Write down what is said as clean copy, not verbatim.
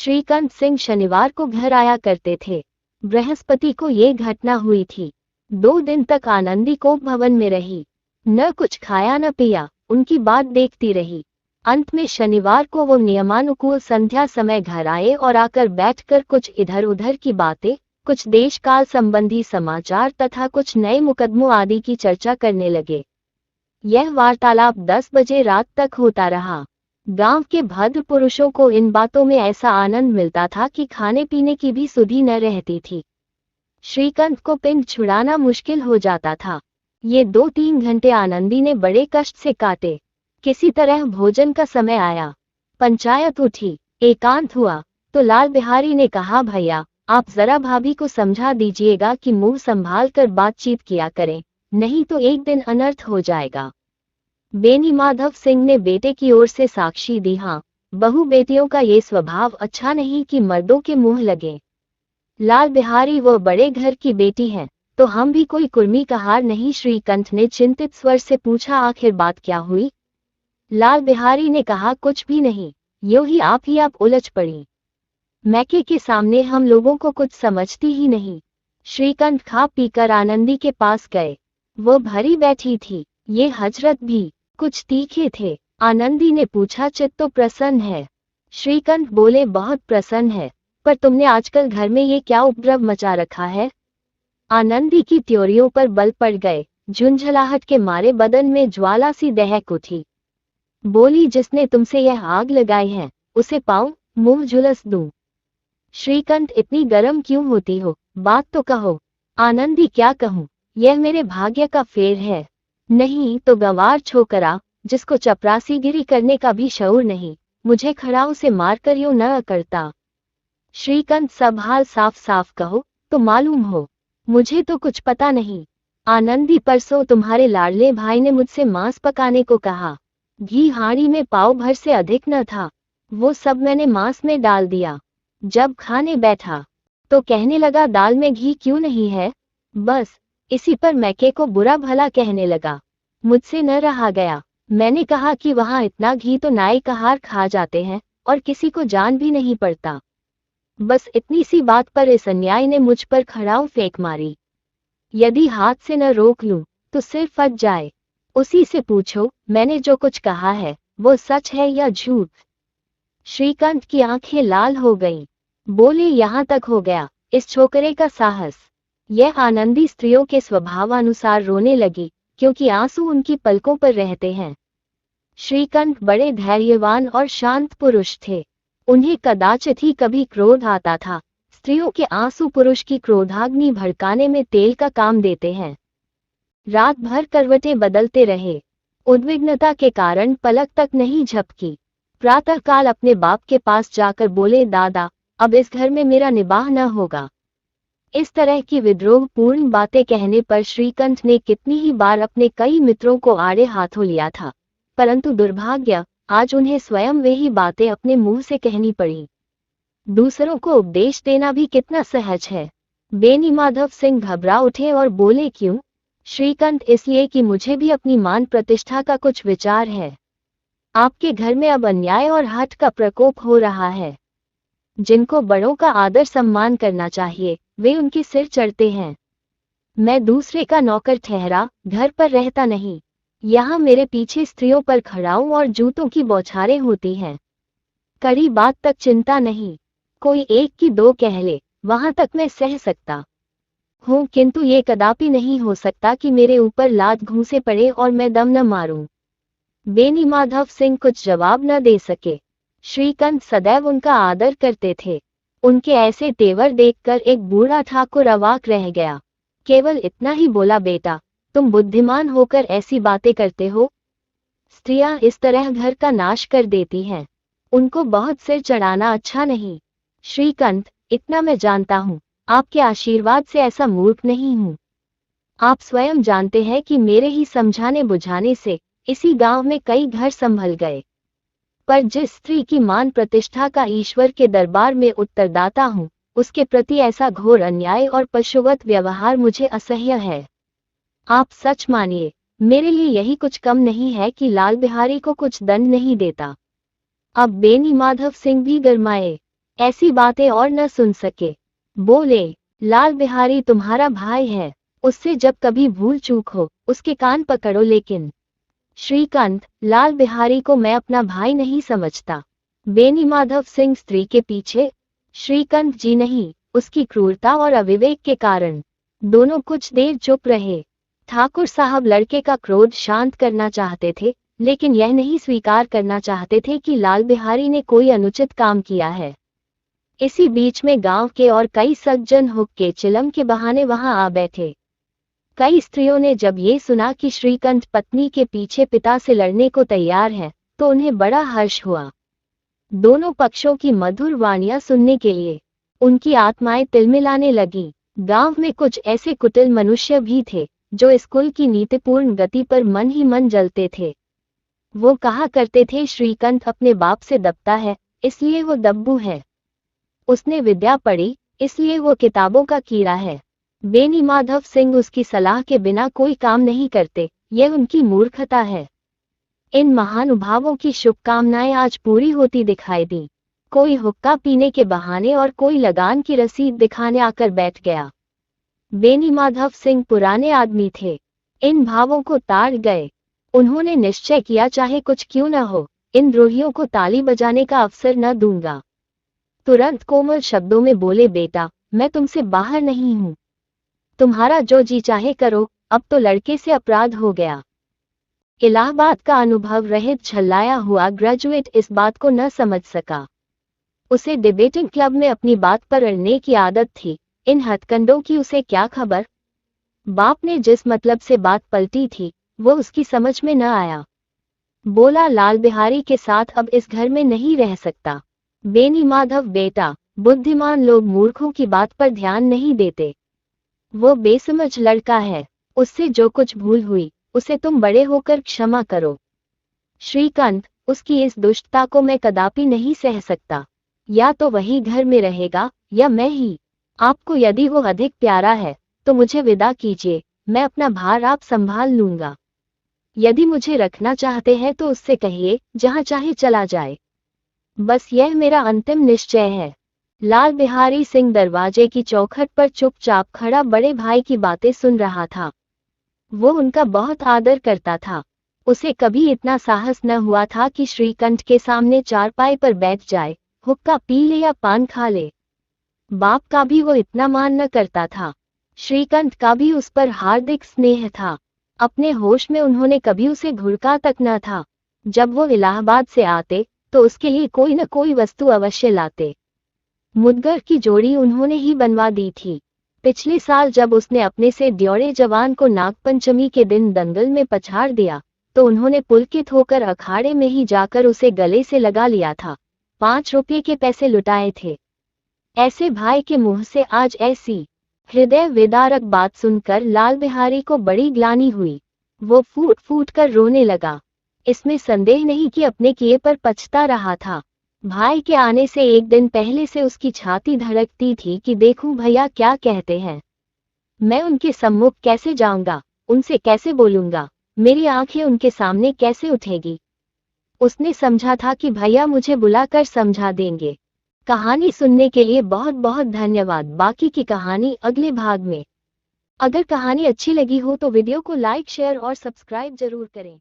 श्रीकांत सिंह शनिवार को घर आया करते थे। बृहस्पति को ये घटना हुई थी। 2 दिन तक आनंदी कोप भवन में रही, न कुछ खाया न पिया, उनकी बात देखती रही। अंत में शनिवार को वो नियमानुकूल संध्या समय घर आए और आकर बैठकर कुछ इधर उधर की बातें, कुछ देश काल संबंधी समाचार तथा कुछ नए मुकदमों आदि की चर्चा करने लगे। यह वार्तालाप 10 बजे रात तक होता रहा। गांव के भद्र पुरुषों को इन बातों में ऐसा आनंद मिलता था कि खाने पीने की भी सुधि न रहती थी। श्रीकांत को पिंड छुड़ाना मुश्किल हो जाता था। ये 2-3 घंटे आनंदी ने बड़े कष्ट से काटे। किसी तरह भोजन का समय आया, पंचायत उठी, एकांत हुआ तो लाल बिहारी ने कहा, भैया आप जरा भाभी को समझा दीजिएगा कि मुंह संभाल कर बातचीत किया करें, नहीं तो एक दिन अनर्थ हो जाएगा। बेनी माधव सिंह ने बेटे की ओर से साक्षी दी, हाँ, बहू बेटियों का ये स्वभाव अच्छा नहीं कि मर्दों के मुंह लगे। लाल बिहारी वो बड़े घर की बेटी हैं, तो हम भी कोई कुर्मी का हार नहीं। श्रीकांत ने चिंतित स्वर से पूछा, आखिर बात क्या हुई? लाल बिहारी ने कहा, कुछ भी नहीं, यूं ही आप उलझ पड़ी। मैके के सामने हम लोगों को कुछ समझती ही नहीं। श्रीकांत खा पीकर आनंदी के पास गए। वो भरी बैठी थी, ये हजरत भी कुछ तीखे थे। आनंदी ने पूछा, चित्त तो प्रसन्न है? श्रीकांत बोले, बहुत प्रसन्न है, पर तुमने आजकल घर में ये क्या उपद्रव मचा रखा है? आनंदी की त्योरियों पर बल पड़ गए। झुंझलाहट के मारे बदन में ज्वाला सी दहक उठी। बोली, जिसने तुमसे यह आग लगाई है उसे पाऊं, मुंह झुलस दूं? श्रीकांत, इतनी गर्म क्यों होती हो, बात तो कहो। आनंदी, क्या कहूं, यह मेरे भाग्य का फेर है। नहीं तो गंवार छोकरा, जिसको चपरासीगिरी करने का भी शऊर नहीं, मुझे खड़ाऊ से मारकर यूं न करता। श्रीकांत, सब हाल साफ साफ कहो तो मालूम हो, मुझे तो कुछ पता नहीं। आनंदी, परसों तुम्हारे लाडले भाई ने मुझसे मांस पकाने को कहा। घी हांडी में पाव भर से अधिक न था, वो सब मैंने मांस में डाल दिया। जब खाने बैठा तो कहने लगा, दाल में घी क्यों नहीं है? बस इसी पर मैके को बुरा भला कहने लगा। मुझसे न रहा गया। मैंने कहा कि वहां इतना घी तो नाई कहार खा जाते हैं और किसी को जान भी नहीं पड़ता। बस इतनी सी बात पर इस अन्याय ने मुझ पर खड़ाऊ फेंक मारी। यदि हाथ से न रोक लूं तो सिर फट जाए। उसी से पूछो, मैंने जो कुछ कहा है वो सच है या झूठ? श्रीकांत की आंखें लाल हो गईं। बोले, यहां तक हो गया इस छोकरे का साहस। यह आनंदी स्त्रियों के स्वभावानुसार रोने लगी, क्योंकि आंसू उनकी पलकों पर रहते हैं। श्रीकांत बड़े धैर्यवान और शांत पुरुष थे। उन्हें कदाचित ही कभी क्रोध आता था। स्त्रियों के आंसू पुरुष की क्रोधाग्नि भड़काने में तेल का काम देते हैं। रात भर करवटें बदलते रहे। उद्विग्नता के कारण पलक तक नहीं झपकी। प्रातःकाल अपने बाप के पास जाकर बोले, दादा अब इस घर में मेरा निबाह न होगा। इस तरह की विद्रोहपूर्ण बातें कहने पर श्रीकांत ने कितनी ही बार अपने कई मित्रों को आड़े हाथों लिया था, परंतु दुर्भाग्य, आज उन्हें स्वयं वे ही बातें अपने मुंह से कहनी पड़ी। दूसरों को उपदेश देना भी कितना सहज है। बेनी माधव सिंह घबरा उठे और बोले, क्यों? श्रीकांत, इसलिए कि मुझे भी अपनी मान प्रतिष्ठा का कुछ विचार है। आपके घर में अब अन्याय और हठ का प्रकोप हो रहा है। जिनको बड़ों का आदर सम्मान करना चाहिए वे उनके सिर चढ़ते हैं। मैं दूसरे का नौकर ठहरा घर पर रहता नहीं। यहाँ मेरे पीछे स्त्रियों पर खड़ाऊं और जूतों की बौछारें होती हैं। कड़ी बात तक चिंता नहीं, कोई एक की दो कह ले, वहां तक मैं सह सकता हूँ, किंतु ये कदापि नहीं हो सकता कि मेरे ऊपर लात घूंसे पड़े और मैं दम न मारूं। बेनी माधव सिंह कुछ जवाब न दे सके। श्रीकांत सदैव उनका आदर करते थे। उनके ऐसे तेवर देखकर एक बूढ़ा ठाकुर अवाक रह गया। केवल इतना ही बोला, बेटा तुम बुद्धिमान होकर ऐसी बातें करते हो? स्त्रियां इस तरह घर का नाश कर देती हैं। उनको बहुत सिर चढ़ाना अच्छा नहीं। श्रीकांत, इतना मैं जानता हूँ, आपके आशीर्वाद से ऐसा मूर्ख नहीं हूँ। आप स्वयं जानते हैं कि मेरे ही समझाने बुझाने से इसी गांव में कई घर संभल गए। पर जिस स्त्री की मान प्रतिष्ठा का ईश्वर के दरबार में उत्तरदाता हूँ, उसके प्रति ऐसा घोर अन्याय और पशुवत व्यवहार मुझे असह्य है। आप सच मानिए, मेरे लिए यही कुछ कम नहीं है कि लाल बिहारी को कुछ दंड नहीं देता। अब बेनी माधव सिंह भी गरमाए। ऐसी बातें और न सुन सके। बोले, लाल बिहारी तुम्हारा भाई है, उससे जब कभी भूल चूक हो उसके कान पकड़ो। लेकिन श्रीकांत, लाल बिहारी को मैं अपना भाई नहीं समझता। बेनी माधव सिंह स्त्री के पीछे? श्रीकांत जी नहीं, उसकी क्रूरता और अविवेक के कारण। दोनों कुछ देर चुप रहे। ठाकुर साहब लड़के का क्रोध शांत करना चाहते थे, लेकिन यह नहीं स्वीकार करना चाहते थे कि लाल बिहारी ने कोई अनुचित काम किया है। इसी बीच में गांव के और कई सज्जन हुक्के चिलम के बहाने वहां आ बैठे। कई स्त्रियों ने जब ये सुना कि श्रीकांत पत्नी के पीछे पिता से लड़ने को तैयार है, तो उन्हें बड़ा हर्ष हुआ। दोनों पक्षों की मधुर वाणियां सुनने के लिए उनकी आत्माएं तिलमिलाने लगी। गांव में कुछ ऐसे कुटिल मनुष्य भी थे जो इस कुल की नीतिपूर्ण गति पर मन ही मन जलते थे। वो कहा करते थे, श्रीकांत अपने बाप से दबता है, इसलिए वो दब्बू है। उसने विद्या पढ़ी, इसलिए वो किताबों का कीड़ा है। बेनी माधव सिंह उसकी सलाह के बिना कोई काम नहीं करते, यह उनकी मूर्खता है। इन महानुभावों की शुभकामनाएं आज पूरी होती दिखाई दी। कोई हुक्का पीने के बहाने और कोई लगान की रसीद दिखाने आकर बैठ गया। बेनी माधव सिंह पुराने आदमी थे, इन भावों को ताड़ गए। उन्होंने निश्चय किया, चाहे कुछ क्यों न हो, इन द्रोहियों को ताली बजाने का अवसर न दूंगा। तुरंत कोमल शब्दों में बोले, बेटा, मैं तुमसे बाहर नहीं हूं, तुम्हारा जो जी चाहे करो। अब तो लड़के से अपराध हो गया। इलाहाबाद का अनुभव रहित झल्लाया हुआ ग्रेजुएट इस बात को न समझ सका। उसे डिबेटिंग क्लब में अपनी बात पर अड़ने की आदत थी, इन हथकंडों की उसे क्या खबर। बाप ने जिस मतलब से बात पलटी थी वो उसकी समझ में न आया। बोला, लाल बिहारी के साथ अब इस घर में नहीं रह सकता। बेनी माधव, बेटा, बुद्धिमान लोग मूर्खों की बात पर ध्यान नहीं देते। वो बेसमझ लड़का है, उससे जो कुछ भूल हुई उसे तुम बड़े होकर क्षमा करो। श्रीकांत, उसकी इस दुष्टता को मैं कदापि नहीं सह सकता। या तो वही घर में रहेगा या मैं ही। आपको यदि वो अधिक प्यारा है तो मुझे विदा कीजिए, मैं अपना भार आप संभाल लूंगा। यदि मुझे रखना चाहते हैं तो उससे कहिए जहां चाहे चला जाए। बस यह मेरा अंतिम निश्चय है। लाल बिहारी सिंह दरवाजे की चौखट पर चुपचाप खड़ा बड़े भाई की बातें सुन रहा था। वो उनका बहुत आदर करता था। उसे कभी इतना साहस न हुआ था कि श्रीकांत के सामने चारपाई पर बैठ जाए, हुक्का पी ले या पान खा ले। बाप का भी वो इतना मान न करता था। श्रीकांत का भी उस पर हार्दिक स्नेह था। अपने होश में उन्होंने कभी उसे घुड़का तक न था। जब वो इलाहाबाद से आते तो उसके लिए कोई न कोई वस्तु अवश्य लाते। मुदगर की जोड़ी उन्होंने ही बनवा दी थी। पिछले साल जब उसने अपने से ड्योड़े जवान को नागपंचमी के दिन दंगल में पछाड़ दिया तो उन्होंने पुलकित होकर अखाड़े में ही जाकर उसे गले से लगा लिया था। 5 रुपये के पैसे लुटाए थे। ऐसे भाई के मुंह से आज ऐसी हृदय विदारक बात सुनकर लाल बिहारी को बड़ी ग्लानि हुई। वो फूट फूट कर रोने लगा। इसमें संदेह नहीं कि अपने किए पर पछता रहा था। भाई के आने से एक दिन पहले से उसकी छाती धड़कती थी कि देखूं भैया क्या कहते हैं। मैं उनके सम्मुख कैसे जाऊंगा, उनसे कैसे बोलूंगा, मेरी आंखें उनके सामने कैसे उठेगी। उसने समझा था कि भैया मुझे बुलाकर समझा देंगे। कहानी सुनने के लिए बहुत बहुत धन्यवाद। बाकी की कहानी अगले भाग में। अगर कहानी अच्छी लगी हो तो वीडियो को लाइक, शेयर और सब्सक्राइब जरूर करें।